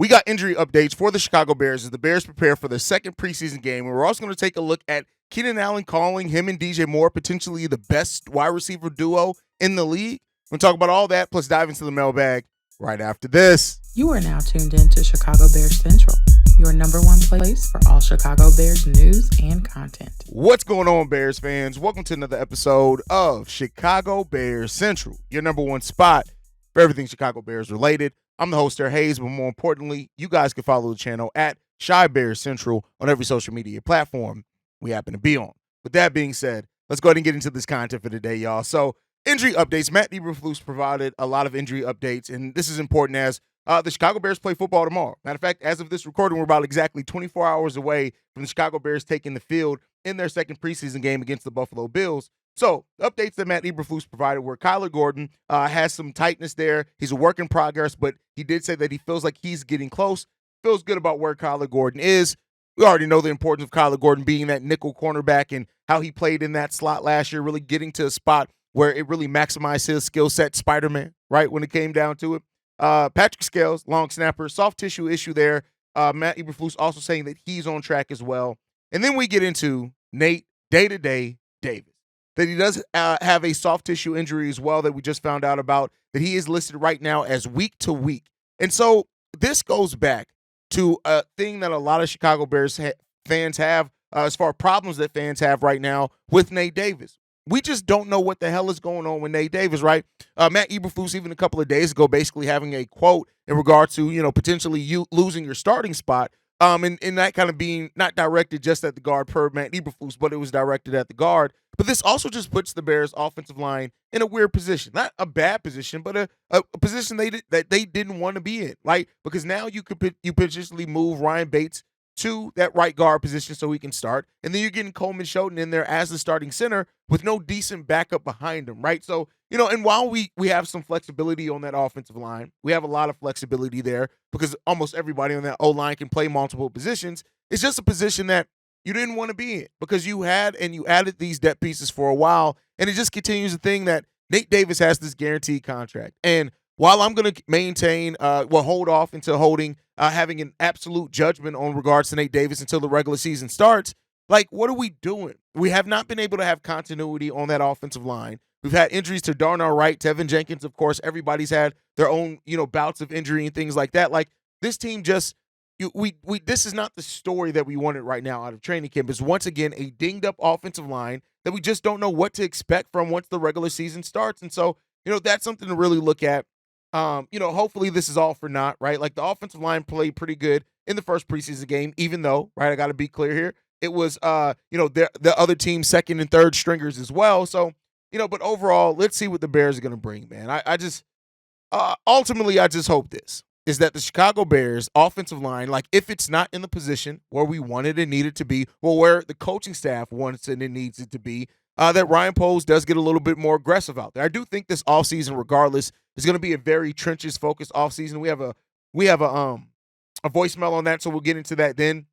We got injury updates for the Chicago Bears as the Bears prepare for their second preseason game. And we're also going to take a look at Keenan Allen calling him and DJ Moore potentially the best wide receiver duo in the league. We're going to talk about all that, plus dive into the mailbag right after this. You are now tuned in to Chicago Bears Central, your number one place for all Chicago Bears news and content. What's going on, Bears fans? Welcome to another episode of Chicago Bears Central, your number one spot for everything Chicago Bears related. I'm the host there, Haize, but more importantly, you guys can follow the channel at Chi Bears Central on every social media platform we happen to be on. With that being said, let's go ahead and get into this content for today, y'all. So, injury updates. Matt Eberflus provided a lot of injury updates, and this is important as the Chicago Bears play football tomorrow. Matter of fact, as of this recording, we're about exactly 24 hours away from the Chicago Bears taking the field in their second preseason game against the Buffalo Bills. So, updates that Matt Eberflus provided were Kyler Gordon has some tightness there. He's a work in progress, but he did say that he feels like he's getting close. Feels good about where Kyler Gordon is. We already know the importance of Kyler Gordon being that nickel cornerback and how he played in that slot last year, really getting to a spot where it really maximized his skill set, Spider-Man, right, when it came down to it. Patrick Scales, long snapper, soft tissue issue there. Matt Eberflus also saying that he's on track as well. And then we get into Nate Day-to-Day Davis. That he does have a soft tissue injury as well that we just found out about, that he is listed right now as week to week. And so this goes back to a thing that a lot of Chicago Bears fans have as far as problems that fans have right now with Nate Davis. We just don't know what the hell is going on with Nate Davis, right? Matt Eberflus, even a couple of days ago, basically having a quote in regard to, potentially you losing your starting spot. And that kind of being not directed just at the guard per Matt Eberflus, but it was directed at the guard. But this also just puts the Bears' offensive line in a weird position. Not a bad position, but a position that they didn't want to be in. Like, because now you potentially move Ryan Bates to that right guard position so he can start. And then you're getting Coleman Shelton in there as the starting center with no decent backup behind him, right? So, and while we have some flexibility on that offensive line, we have a lot of flexibility there because almost everybody on that O-line can play multiple positions. It's just a position that you didn't want to be in because you added these depth pieces for a while, and it just continues the thing that Nate Davis has this guaranteed contract. And while I'm going to maintain, hold off until having an absolute judgment on regards to Nate Davis until the regular season starts, like, what are we doing? We have not been able to have continuity on that offensive line. We've had injuries to Darnell Wright, Tevin Jenkins, of course. Everybody's had their own, bouts of injury and things like that. Like, this team just this is not the story that we wanted right now out of training camp. It's once again a dinged up offensive line that we just don't know what to expect from once the regular season starts. And so, that's something to really look at. Hopefully this is all for naught, right? Like, the offensive line played pretty good in the first preseason game, even though, right, I got to be clear here, it was, the other team's second and third stringers as well. So, but overall, let's see what the Bears are going to bring, man. I just, ultimately, I just hope this is that the Chicago Bears offensive line, like, if it's not in the position where we wanted and needed to be, or where the coaching staff wants it and needs it to be, that Ryan Poles does get a little bit more aggressive out there. I do think this offseason, regardless, is going to be a very trenches-focused offseason. We have a voicemail on that, so we'll get into that then.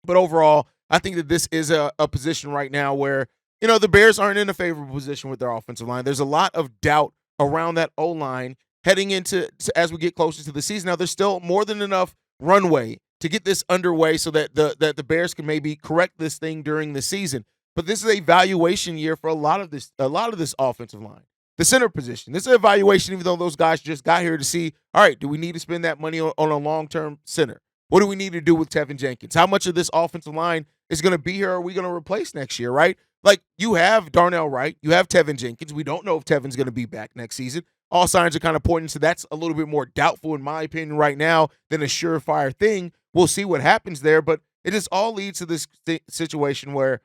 But overall, I think that this is a position right now where, the Bears aren't in a favorable position with their offensive line. There's a lot of doubt around that O-line heading into as we get closer to the season. Now, there's still more than enough runway to get this underway so that the Bears can maybe correct this thing during the season. But this is a evaluation year for a lot of this offensive line. The center position, this is an evaluation, even though those guys just got here to see, all right, do we need to spend that money on a long-term center? What do we need to do with Tevin Jenkins? How much of this offensive line is going to be here or are we going to replace next year, right? Like, you have Darnell Wright, you have Tevin Jenkins. We don't know if Tevin's going to be back next season. All signs are kind of pointing to that's a little bit more doubtful, in my opinion, right now than a surefire thing. We'll see what happens there, but it just all leads to this situation where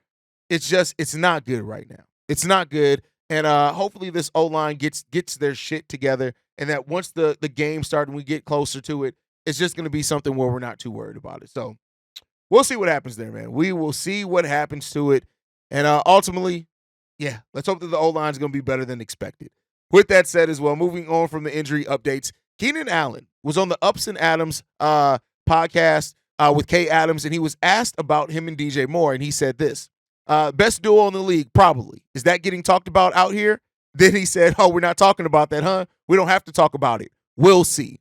it's not good right now. It's not good, and hopefully this O-line gets their shit together, and that once the game starts and we get closer to it, it's just going to be something where we're not too worried about it. So we'll see what happens there, man. We will see what happens to it, and ultimately, yeah, let's hope that the O-line is going to be better than expected. With that said as well, moving on from the injury updates, Keenan Allen was on the Ups and Adams podcast with Kay Adams, and he was asked about him and DJ Moore, and he said this, best duo in the league, probably. Is that getting talked about out here? Then he said, oh, we're not talking about that, huh? We don't have to talk about it. We'll see.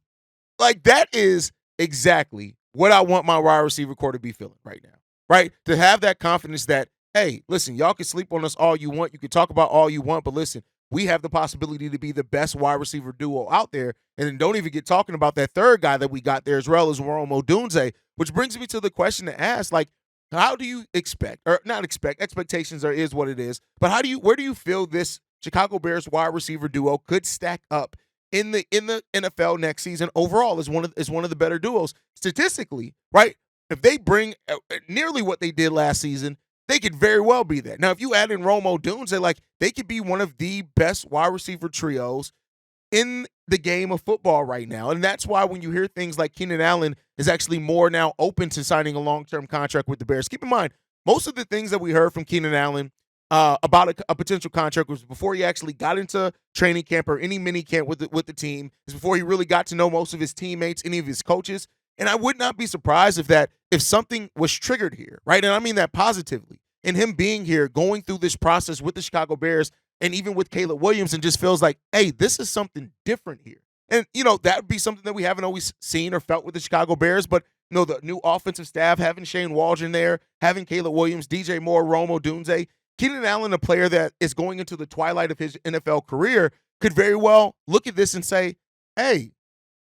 Like, that is exactly what I want my wide receiver core to be feeling right now, right? To have that confidence that, hey, listen, y'all can sleep on us all you want. You can talk about all you want, but listen, we have the possibility to be the best wide receiver duo out there. And then don't even get talking about that third guy that we got there as well as Rome Odunze, which brings me to the question to ask, like, how do you expect, or not expect, expectations are is what it is, but where do you feel this Chicago Bears wide receiver duo could stack up in the NFL next season overall as one of the better duos statistically, right? If they bring nearly what they did last season, they could very well be that. Now, if you add in Romo Dunze, like they could be one of the best wide receiver trios in the game of football right now. And that's why when you hear things like Keenan Allen is actually more now open to signing a long-term contract with the Bears, keep in mind, most of the things that we heard from Keenan Allen about a potential contract was before he actually got into training camp or any mini camp with the team. It's before he really got to know most of his teammates, any of his coaches. And I would not be surprised if something was triggered here, right? And I mean that positively. And him being here, going through this process with the Chicago Bears, and even with Caleb Williams, and just feels like, hey, this is something different here. And, that would be something that we haven't always seen or felt with the Chicago Bears. But, the new offensive staff, having Shane Waldron there, having Caleb Williams, DJ Moore, Romo Dunze, Keenan Allen, a player that is going into the twilight of his NFL career, could very well look at this and say, hey,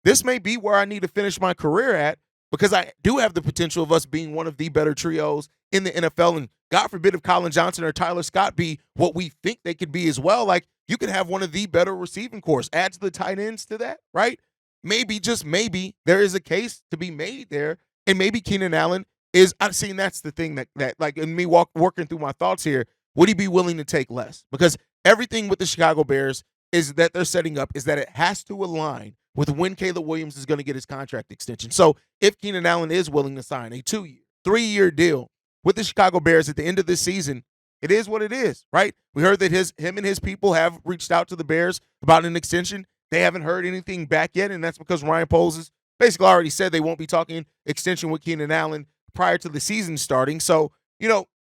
this may be where I need to finish my career at because I do have the potential of us being one of the better trios in the NFL. And God forbid if Colin Johnson or Tyler Scott be what we think they could be as well. Like you could have one of the better receiving cores. Add to the tight ends to that, right? Maybe, just maybe, there is a case to be made there. And maybe Keenan Allen is, I've seen that's the thing that like in me working through my thoughts here, would he be willing to take less? Because everything with the Chicago Bears is that they're setting up is that it has to align with when Caleb Williams is going to get his contract extension. So if Keenan Allen is willing to sign a 2-year, 3-year deal with the Chicago Bears at the end of this season, it is what it is, right? We heard that him and his people have reached out to the Bears about an extension. They haven't heard anything back yet, and that's because Ryan Poles has basically already said they won't be talking extension with Keenan Allen prior to the season starting. So,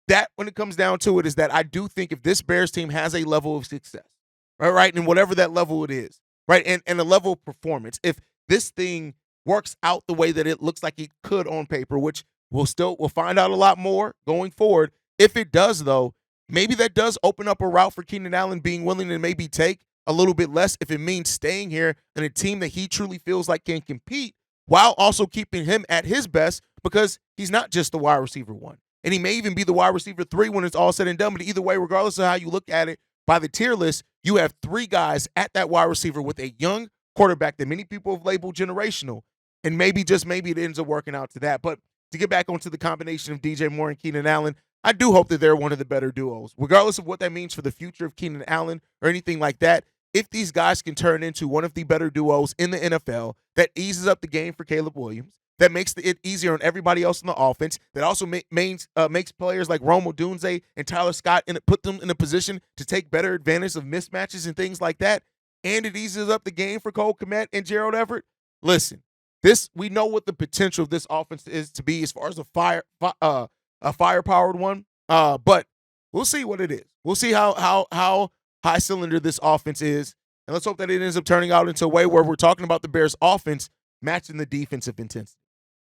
that when it comes down to it is that I do think if this Bears team has a level of success, right, and whatever that level it is, right, and a level of performance, if this thing works out the way that it looks like it could on paper, which we'll find out a lot more going forward. If it does, though, maybe that does open up a route for Keenan Allen being willing to maybe take a little bit less if it means staying here in a team that he truly feels like can compete while also keeping him at his best because he's not just the wide receiver one. And he may even be the wide receiver 3 when it's all said and done. But either way, regardless of how you look at it, by the tier list, you have 3 guys at that wide receiver with a young quarterback that many people have labeled generational. And maybe, just maybe, it ends up working out to that. But to get back onto the combination of DJ Moore and Keenan Allen, I do hope that they're one of the better duos. Regardless of what that means for the future of Keenan Allen or anything like that, if these guys can turn into one of the better duos in the NFL, that eases up the game for Caleb Williams, that makes it easier on everybody else in the offense, that also makes players like Rome Odunze and Tyler Scott put them in a position to take better advantage of mismatches and things like that, and it eases up the game for Cole Kmet and Gerald Everett. Listen, we know what the potential of this offense is to be as far as a fire-powered one, but we'll see what it is. We'll see how high cylinder this offense is, and let's hope that it ends up turning out into a way where we're talking about the Bears' offense matching the defensive intensity.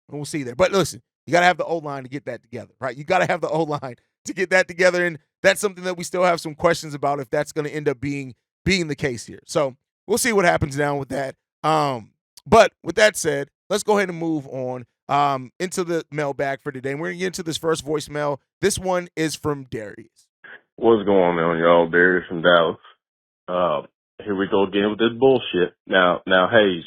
And we'll see there. But listen, you got to have the O-line to get that together, right? You got to have the O-line to get that together, and that's something that we still have some questions about if that's going to end up being the case here. So we'll see what happens down with that. But with that said, let's go ahead and move on into the mailbag for today. And we're going to get into this first voicemail. This one is from Darius. What's going on, y'all? Darius from Dallas. Here we go again with this bullshit. Now, Haize.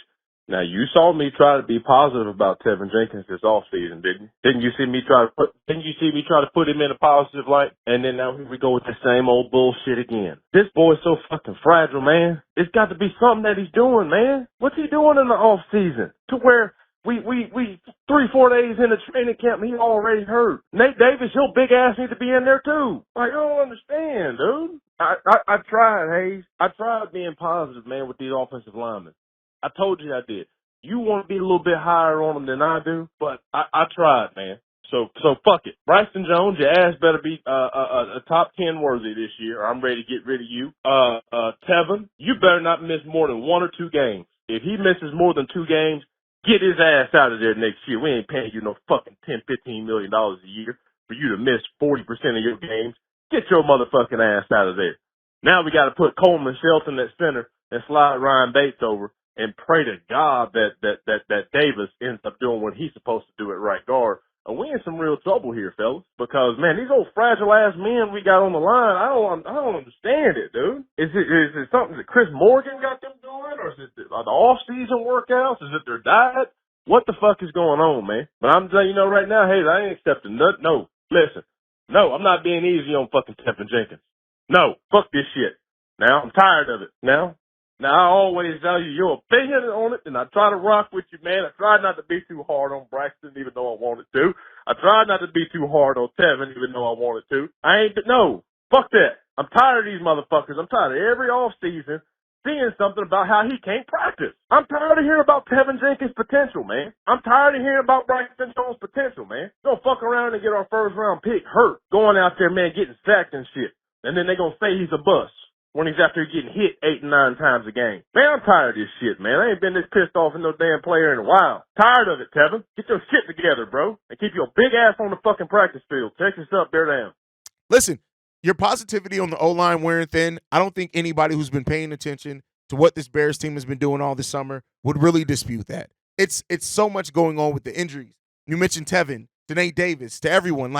Now, you saw me try to be positive about Tevin Jenkins this offseason, didn't you? Didn't you see me try to put him in a positive light? And then now here we go with the same old bullshit again. This boy's so fucking fragile, man. It's got to be something that he's doing, man. What's he doing in the offseason? To where we 3-4 days in the training camp, he already hurt. Nate Davis, your big ass need to be in there too. Like, I don't understand, dude. I tried, Haize. I tried being positive, man, with these offensive linemen. I told you I did. You want to be a little bit higher on them than I do, but I tried, man. So fuck it. Bryson Jones, your ass better be a top 10 worthy this year, or I'm ready to get rid of you. Tevin, you better not miss more than 1 or 2 games. If he misses more than 2 games, Get his ass out of there next year. We ain't paying you no fucking $10-15 million a year for you to miss 40% of your games. Get your motherfucking ass out of there. Now we got to put Coleman Shelton at center and slide Ryan Bates over and pray to God that Davis ends up doing what he's supposed to do at right guard. And we in some real trouble here, fellas, because man, these old fragile ass men we got on the line, I don't understand it, dude. Is it something that Chris Morgan got them doing, or is it the off season workouts? Is it their diet? What the fuck is going on, man? But I'm telling you right now, hey, I ain't accepting nothing. No, listen, no, I'm not being easy on fucking Tevin Jenkins. No, fuck this shit. Now I'm tired of it. Now I always value your opinion on it, and I try to rock with you, man. I try not to be too hard on Braxton, even though I wanted to. I try not to be too hard on Tevin, even though I wanted to. No, fuck that. I'm tired of these motherfuckers. I'm tired of every off season seeing something about how he can't practice. I'm tired of hearing about Tevin Jenkins' potential, man. I'm tired of hearing about Braxton Jones' potential, man. Don't fuck around and get our first round pick hurt, going out there, man, getting sacked and shit. And then they gonna say he's a bust when he's out there getting hit 8 and 9 times a game. Man, I'm tired of this shit, man. I ain't been this pissed off at no damn player in a while. Tired of it, Tevin. Get your shit together, bro. And keep your big ass on the fucking practice field. Texas up, bear down. Listen, your positivity on the O-line wearing thin, I don't think anybody who's been paying attention to what this Bears team has been doing all this summer would really dispute that. It's so much going on with the injuries. You mentioned Tevin, Danae Davis, to everyone.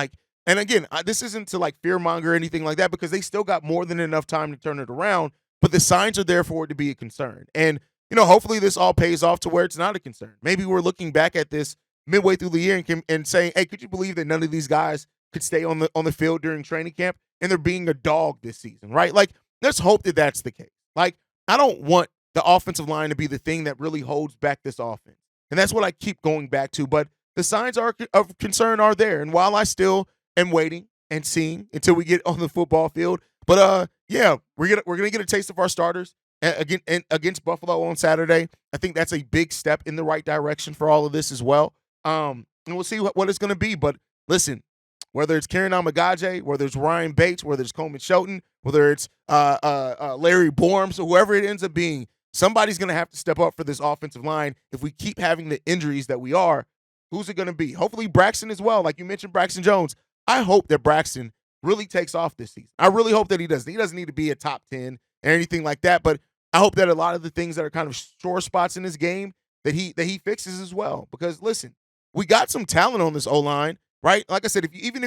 And again, this isn't to fearmonger or anything like that, because they still got more than enough time to turn it around, but the signs are there for it to be a concern. And, hopefully this all pays off to where it's not a concern. Maybe we're looking back at this midway through the year and saying, hey, could you believe that none of these guys could stay on the field during training camp, and they're being a dog this season, right? Let's hope that that's the case. I don't want the offensive line to be the thing that really holds back this offense. And that's what I keep going back to. But the signs of concern are there. And while I still am waiting and seeing until we get on the football field, but we're gonna get a taste of our starters against Buffalo on Saturday. I think that's a big step in the right direction for all of this as well. And we'll see what it's gonna be. But listen, whether it's Kieran Almagaje, whether it's Ryan Bates, whether it's Coleman Shelton, whether it's Larry Borms, or whoever it ends up being, somebody's going to have to step up for this offensive line. If we keep having the injuries that we are, who's it going to be? Hopefully Braxton as well. Like you mentioned, Braxton Jones. I hope that Braxton really takes off this season. I really hope that he does. He doesn't need to be a top 10 or anything like that, but I hope that a lot of the things that are kind of sore spots in his game that he fixes as well. Because listen, we got some talent on this O-line. Right? Like I said, even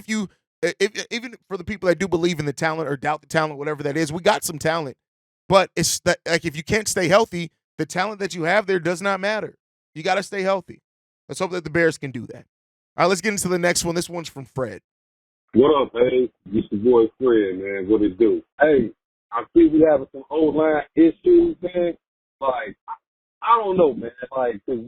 for the people that do believe in the talent or doubt the talent, whatever that is, we got some talent. But it's that, if you can't stay healthy, the talent that you have there does not matter. You got to stay healthy. Let's hope that the Bears can do that. All right, let's get into the next one. This one's from Fred. What up, hey? This your boy Fred, man. What it do? Hey, I see we having some O-line issues, man. I don't know, man. 'Cause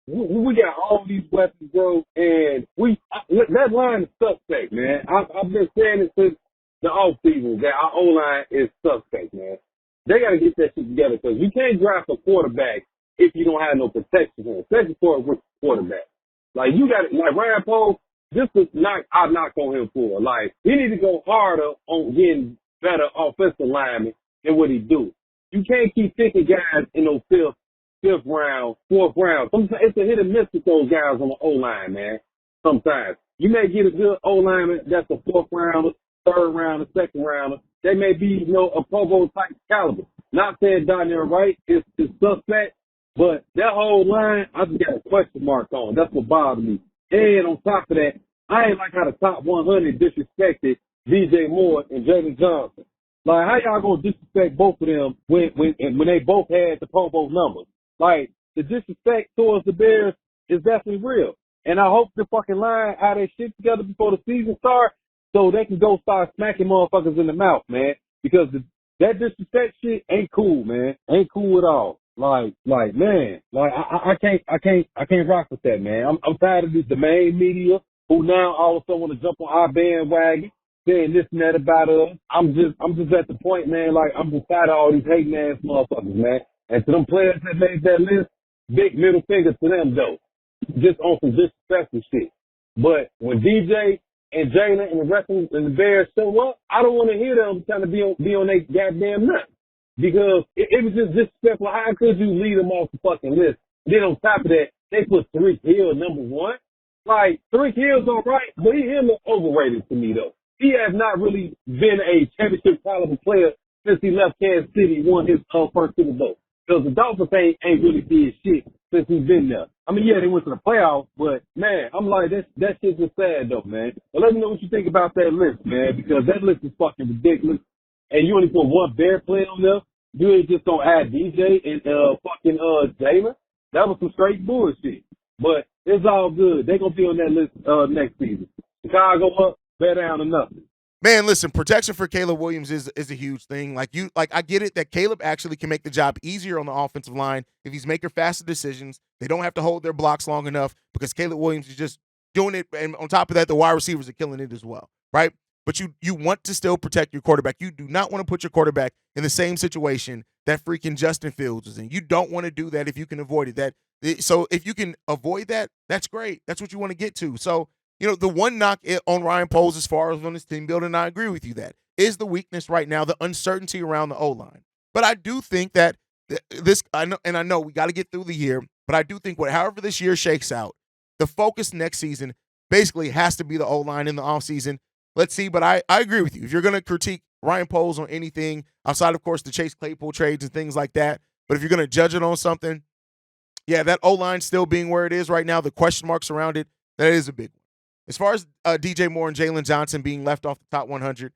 we got all these weapons, bro, and that line is suspect, man. I've been saying it since the offseason that our O-line is suspect, man. They got to get that shit together, because you can't draft a quarterback if you don't have no protection on, especially for a rookie quarterback. You got it, Ryan Poe. This is I knock on him for. He need to go harder on getting better offensive linemen than what he do. You can't keep picking guys in those fifth round, fourth round. Sometimes it's a hit and miss with those guys on the O-line, man. Sometimes. You may get a good O-lineman that's a fourth rounder, third rounder, second rounder. They may be, a Pro Bowl type caliber. Not saying down there right is suspect, but that whole line, I just got a question mark on. That's what bothers me. And on top of that, I ain't like how the top 100 disrespected DJ Moore and Jalen Johnson. How y'all gonna disrespect both of them when they both had the Pro Bowl numbers? The disrespect towards the Bears is definitely real. And I hope the fucking line have their shit together before the season starts so they can go start smacking motherfuckers in the mouth, man. Because that disrespect shit ain't cool, man. Ain't cool at all. Man. I can't rock with that, man. I'm tired of the main media who now all of a sudden want to jump on our bandwagon, saying this and that about us. I'm just at the point, man, I'm just tired of all these hating ass motherfuckers, man. And to them players that made that list, big middle finger to them, though. Just on some disrespectful shit. But when DJ and Jalen and the rest of the Bears show up, I don't want to hear them trying to be on their goddamn nuts. Because it was just disrespectful. How could you lead them off the fucking list? Then on top of that, they put Tariq Hill number one. Like, Tariq Hill's all right, but he him overrated to me, though. He has not really been a championship caliber player since he left Kansas City, won his first Super Bowl. Because the Dolphins ain't really did shit since he's been there. I mean, yeah, they went to the playoffs, but, man, I'm like, that shit's just sad, though, man. But let me know what you think about that list, man, because that list is fucking ridiculous. And you only put one Bear player on there. You ain't just gonna add DJ and fucking Jalen. That was some straight bullshit. But it's all good. They gonna be on that list next season. Chicago up, bear down or nothing. Man, listen, protection for Caleb Williams is a huge thing. Like I get it that Caleb actually can make the job easier on the offensive line if he's making faster decisions. They don't have to hold their blocks long enough because Caleb Williams is just doing it. And on top of that, the wide receivers are killing it as well, right? But you want to still protect your quarterback. You do not want to put your quarterback in the same situation that freaking Justin Fields is in. You don't want to do that if you can avoid it. So if you can avoid that, that's great. That's what you want to get to. So, the one knock on Ryan Poles as far as on his team building, I agree with you, that is the weakness right now, the uncertainty around the O-line. But I do think that I know we got to get through the year, but I do think however this year shakes out, the focus next season basically has to be the O-line in the offseason. Let's see, but I agree with you. If you're going to critique Ryan Poles on anything outside, of course, the Chase Claypool trades and things like that, but if you're going to judge it on something, yeah, that O-line still being where it is right now, the question marks around it, that is a big one. As far as DJ Moore and Jalen Johnson being left off the top 100,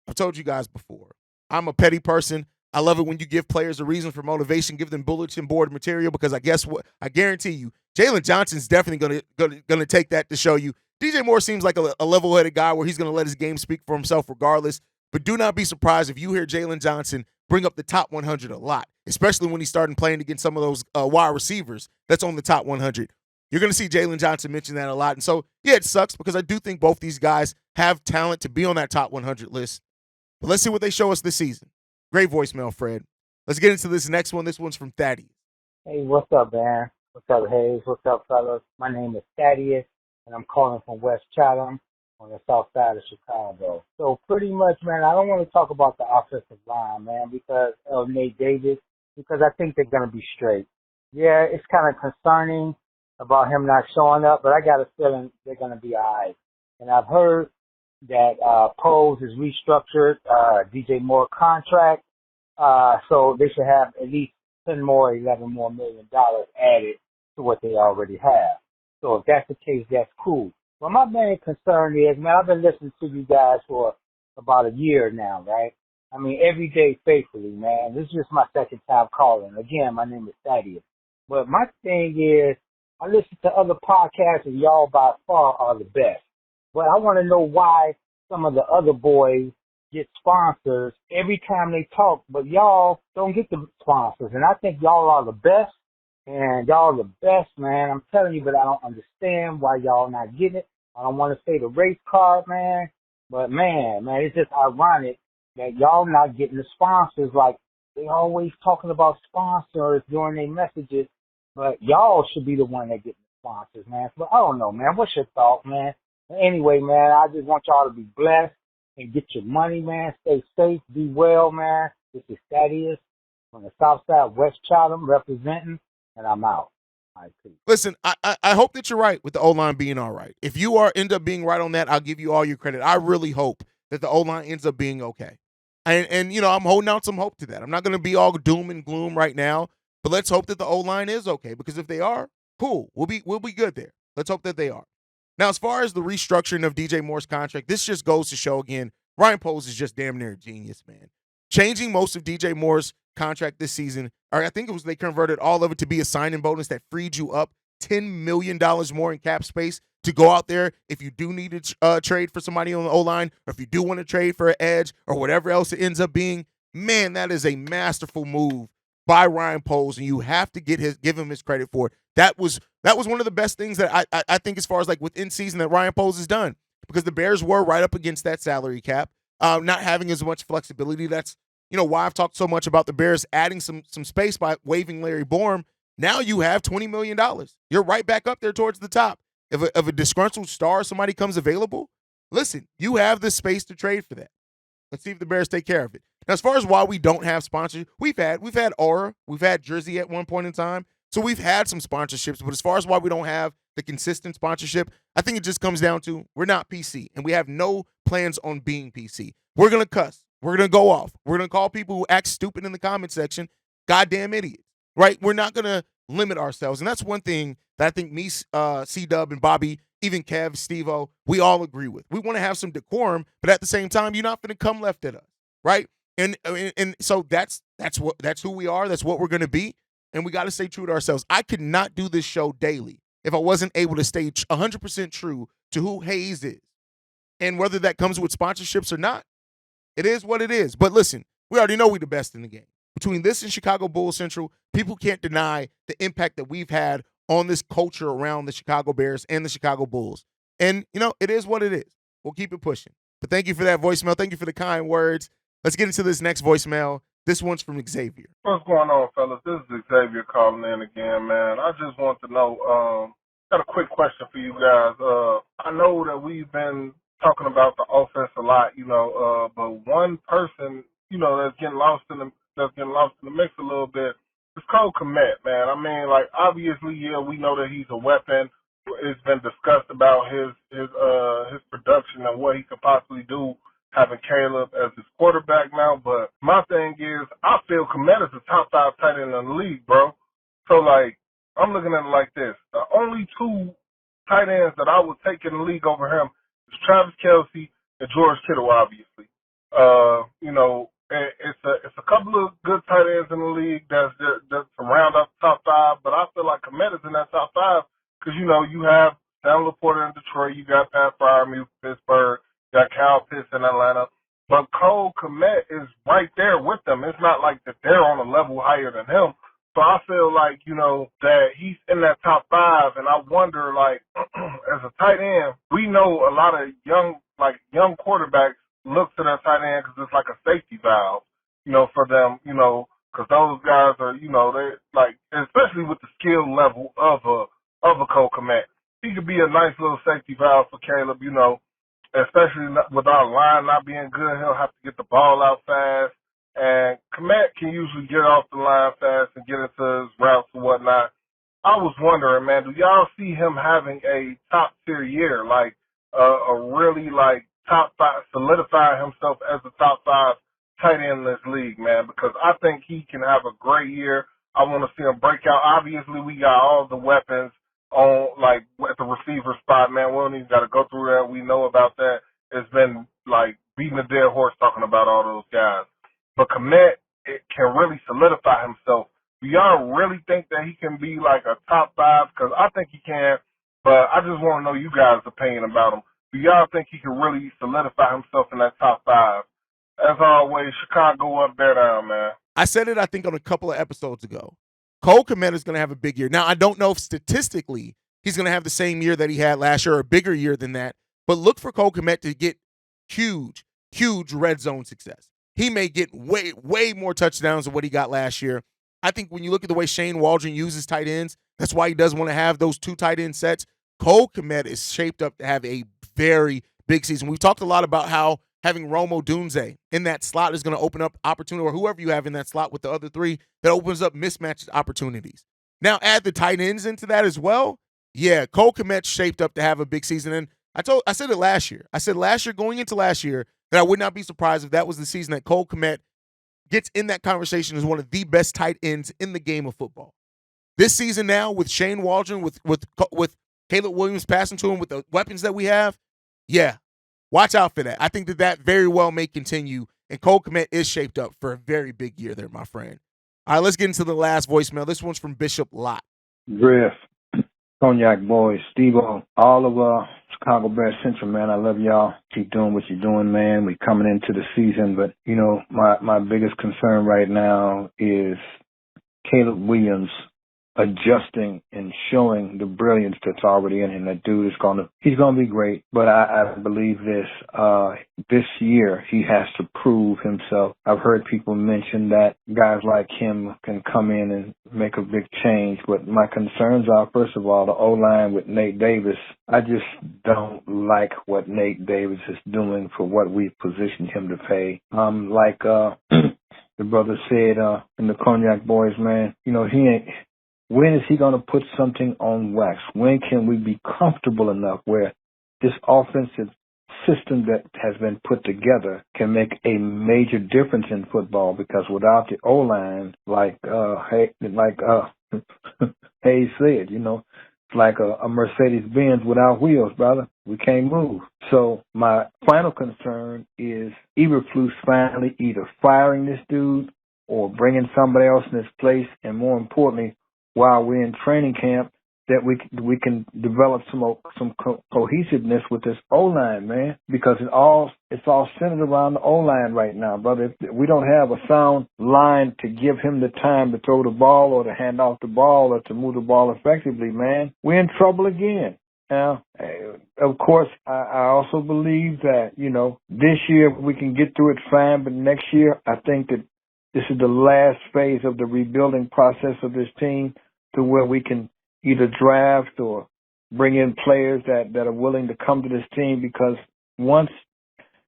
I've told you guys before, I'm a petty person. I love it when you give players a reason for motivation, give them bulletin board material, because I guarantee you, Jalen Johnson's definitely gonna take that to show you. DJ Moore seems like a level-headed guy where he's going to let his game speak for himself regardless, but do not be surprised if you hear Jalen Johnson bring up the top 100 a lot, especially when he's starting playing against some of those wide receivers that's on the top 100. You're going to see Jalen Johnson mention that a lot. And so, yeah, it sucks because I do think both these guys have talent to be on that top 100 list. But let's see what they show us this season. Great voicemail, Fred. Let's get into this next one. This one's from Thaddeus. Hey, what's up, man? What's up, Haize? What's up, fellas? My name is Thaddeus, and I'm calling from West Chatham on the south side of Chicago. So pretty much, man, I don't want to talk about the offensive line, man, because of Nate Davis, because I think they're going to be straight. Yeah, it's kind of concerning about him not showing up, but I got a feeling they're going to be all right. And I've heard that Poles is restructured DJ Moore contract, so they should have at least $11 more million added to what they already have. So if that's the case, that's cool. But my main concern is, man, I've been listening to you guys for about a year now, right? I mean, every day faithfully, man. This is just my second time calling. Again, my name is Thaddeus. But my thing is, I listen to other podcasts and y'all by far are the best. But I want to know why some of the other boys get sponsors every time they talk, but y'all don't get the sponsors. And I think y'all are the best, and y'all are the best, man. I'm telling you, but I don't understand why y'all not getting it. I don't want to say the race card, man, but man, it's just ironic that y'all not getting the sponsors. Like, they always talking about sponsors during their messages, but y'all should be the one that get the sponsors, man. But I don't know, man. What's your thought, man? Anyway, man, I just want y'all to be blessed and get your money, man. Stay safe, be well, man. This is Thaddeus from the south side, West Chatham, representing, and I'm out. All right, peace. Listen, I hope that you're right with the O-line being all right. If you end up being right on that, I'll give you all your credit. I really hope that the O-line ends up being okay. And I'm holding out some hope to that. I'm not going to be all doom and gloom right now, but let's hope that the O-line is okay, because if they are, cool. We'll be good there. Let's hope that they are. Now, as far as the restructuring of DJ Moore's contract, this just goes to show, again, Ryan Poles is just damn near a genius, man. Changing most of DJ Moore's contract this season, or I think it was they converted all of it to be a signing bonus that freed you up $10 million more in cap space to go out there if you do need to trade for somebody on the O-line, or if you do want to trade for an edge or whatever else it ends up being. Man, that is a masterful move by Ryan Poles, and you have to give him his credit for it. That was one of the best things that I think, as far as like within season, that Ryan Poles has done, because the Bears were right up against that salary cap, not having as much flexibility. That's why I've talked so much about the Bears adding some space by waiving Larry Borom. Now you have $20 million. You're right back up there towards the top. If a disgruntled star, somebody comes available, listen, you have the space to trade for that. Let's see if the Bears take care of it. Now, as far as why we don't have sponsors, we've had Aura, we've had Jersey at one point in time, So we've had some sponsorships, but as far as why we don't have the consistent sponsorship, I think it just comes down to we're not PC, and we have no plans on being PC. We're going to cuss. We're going to go off. We're going to call people who act stupid in the comment section goddamn idiots, right? We're not going to limit ourselves, and that's one thing that I think me, C-Dub, and Bobby, even Kev, Steve-O, we all agree with. We want to have some decorum, but at the same time, you're not going to come left at us, right? And so that's who we are. That's what we're going to be, and we got to stay true to ourselves. I could not do this show daily if I wasn't able to stay 100% true to who Haize is. And whether that comes with sponsorships or not, it is what it is. But listen, we already know we're the best in the game. Between this and Chicago Bulls Central, people can't deny the impact that we've had on this culture around the Chicago Bears and the Chicago Bulls. And, it is what it is. We'll keep it pushing. But thank you for that voicemail. Thank you for the kind words. Let's get into this next voicemail. This one's from Xavier. What's going on, fellas? This is Xavier calling in again, man. I just want to know, got a quick question for you guys. I know that we've been talking about the offense a lot, but one person, that's getting lost in the mix a little bit is Cole Kmet, man. I mean, like, obviously, yeah, we know that he's a weapon. It's been discussed about his production and what he could possibly do having Caleb as his quarterback now. But my thing is, I feel Kmet is the top 5 tight end in the league, bro. So, like, I'm looking at it like this. The only 2 tight ends that I would take in the league over him is Travis Kelce and George Kittle, obviously. It's a couple of good tight ends in the league that's to round up the top 5, but I feel like Kmet is in that top 5 because, you have Sam Laporta in Detroit, you got Pat Freiermuth in Pittsburgh, you got Kyle Pitts in Atlanta, but Cole Kmet is right there with them. It's not like that they're on a level higher than him. So I feel like, that he's in that top 5, and I wonder, like, as a tight end, we know a lot of young quarterbacks look to their tight end because it's like a safety valve, for them, because those guys are, they like, especially with the skill level of a Cole Kmet. He could be a nice little safety valve for Caleb, especially with our line not being good. He'll have to get the ball out fast. And Kmet can usually get off the line fast and get into his routes and whatnot. I was wondering, man, do y'all see him having a top-tier year, like a really, like, top 5, solidify himself as a top 5 tight end in this league, man, because I think he can have a great year. I want to see him break out. Obviously, we got all the weapons on, like, at the receiver spot, man. We don't even got to go through that. We know about that. It's been, like, beating a dead horse talking about all those guys. But Kmet can really solidify himself. Do y'all really think that he can be like a top 5? Because I think he can, but I just want to know you guys' opinion about him. Do y'all think he can really solidify himself in that top 5? As always, Chicago up, bear down, man. I said it, I think, on a couple of episodes ago. Cole Kmet is going to have a big year. Now, I don't know if statistically he's going to have the same year that he had last year or a bigger year than that, but look for Cole Kmet to get huge red zone success. He may get way more touchdowns than what he got last year. I think when you look at the way Shane Waldron uses tight ends, that's why he does want to have those 2 tight end sets. Cole Kmet is shaped up to have a very big season. We've talked a lot about how having Rome Odunze in that slot is going to open up opportunity, or whoever you have in that slot with the other 3, that opens up mismatched opportunities. Now add the tight ends into that as well. Yeah, Cole Kmet's shaped up to have a big season. And I said it last year. I said last year, going into last year, that I would not be surprised if that was the season that Cole Kmet gets in that conversation as one of the best tight ends in the game of football. This season now, with Shane Waldron, with Caleb Williams passing to him, with the weapons that we have, yeah, watch out for that. I think that very well may continue, and Cole Kmet is shaped up for a very big year there, my friend. All right, let's get into the last voicemail. This one's from Bishop Lott. Griff, Cognac Boys, Steve-O, all of Chicago Bears Central, man. I love y'all. Keep doing what you're doing, man. We coming into the season, but, my biggest concern right now is Caleb Williams adjusting and showing the brilliance that's already in him. That dude is he's gonna be great, but I believe this year he has to prove himself. I've heard people mention that guys like him can come in and make a big change, but my concerns are, first of all, the O-line with Nate Davis. I just don't like what Nate Davis is doing for what we've positioned him to pay. The brother said in the Cognac Boys, man, When is he going to put something on wax? When can we be comfortable enough where this offensive system that has been put together can make a major difference in football? Because without the O-line, like Haize said, it's like a Mercedes-Benz without wheels, brother. We can't move. So my final concern is Eberflus finally either firing this dude or bringing somebody else in his place, and more importantly, while we're in training camp, that we can develop some cohesiveness with this O-line, man, because it's all centered around the O-line right now, brother. If we don't have a sound line to give him the time to throw the ball or to hand off the ball or to move the ball effectively, man, we're in trouble again. Now, of course, I also believe that, this year we can get through it fine, but next year I think that this is the last phase of the rebuilding process of this team to where we can either draft or bring in players that are willing to come to this team, because once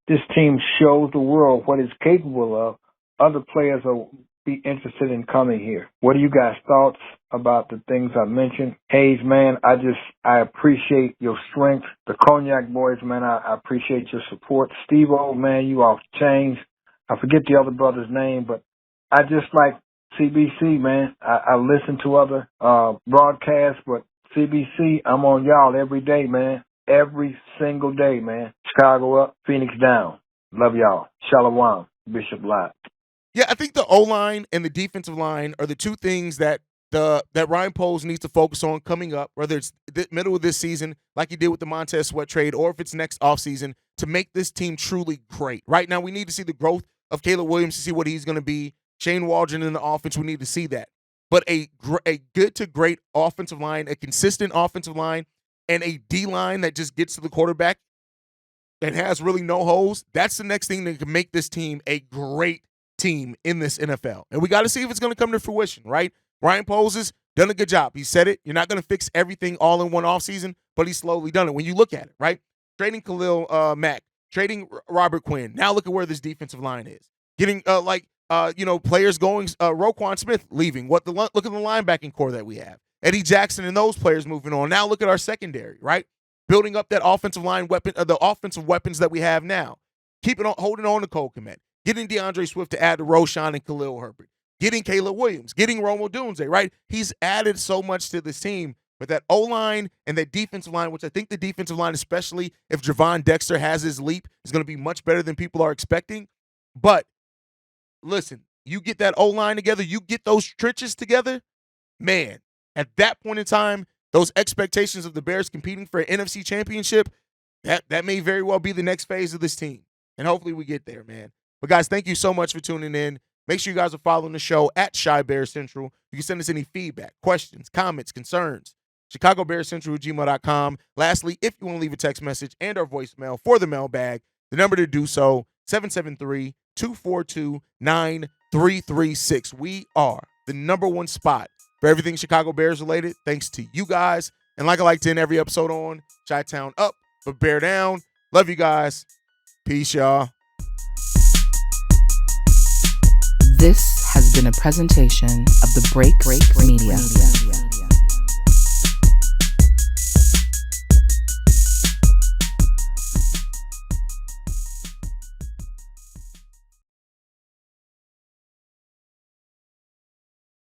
this team shows the world what it's capable of, other players will be interested in coming here. What are you guys' thoughts about the things I mentioned? Haize, man, I appreciate your strength. The Cognac boys, man, I appreciate your support. Steve-O, man, you off the chains. I forget the other brother's name, but I just like CBC, man. I listen to other broadcasts, but CBC, I'm on y'all every day, man. Every single day, man. Chicago up, Phoenix down. Love y'all. Shalom, Bishop Lott. Yeah, I think the O-line and the defensive line are the two things that Ryan Poles needs to focus on coming up, whether it's the middle of this season, like he did with the Montez Sweat trade, or if it's next offseason, to make this team truly great. Right now, we need to see the growth of Caleb Williams to see what he's going to be. Shane Waldron in the offense, we need to see that. But a good to great offensive line, a consistent offensive line, and a D-line that just gets to the quarterback and has really no holes, that's the next thing that can make this team a great team in this NFL. And we got to see if it's going to come to fruition, right? Ryan Poles has done a good job. He said it. You're not going to fix everything all in one offseason, but he's slowly done it. When you look at it, right? Trading Khalil Mack, trading Robert Quinn. Now look at where this defensive line is. Getting players going, Roquan Smith leaving. Look at the linebacking core that we have. Eddie Jackson and those players moving on. Now look at our secondary, right? Building up that offensive line weapon, the offensive weapons that we have now. Holding on to Cole Kmet. Getting DeAndre Swift to add to Roshan and Khalil Herbert. Getting Caleb Williams. Getting Romo Dunze, right? He's added so much to this team. But that O-line and that defensive line, which I think the defensive line, especially if Javon Dexter has his leap, is going to be much better than people are expecting. But listen, you get that O-line together, you get those trenches together, man, at that point in time, those expectations of the Bears competing for an NFC championship, that may very well be the next phase of this team. And hopefully we get there, man. But guys, thank you so much for tuning in. Make sure you guys are following the show at Shy Bear Central. You can send us any feedback, questions, comments, concerns. ChicagoBearsCentral@gmail.com. Lastly, if you want to leave a text message and our voicemail for the mailbag, the number to do so, 773-242-9336. We are the number one spot for everything Chicago Bears related, thanks to you guys. And like I like to end every episode on, Chi-Town up, but Bear down. Love you guys. Peace, y'all. This has been a presentation of the Break Media.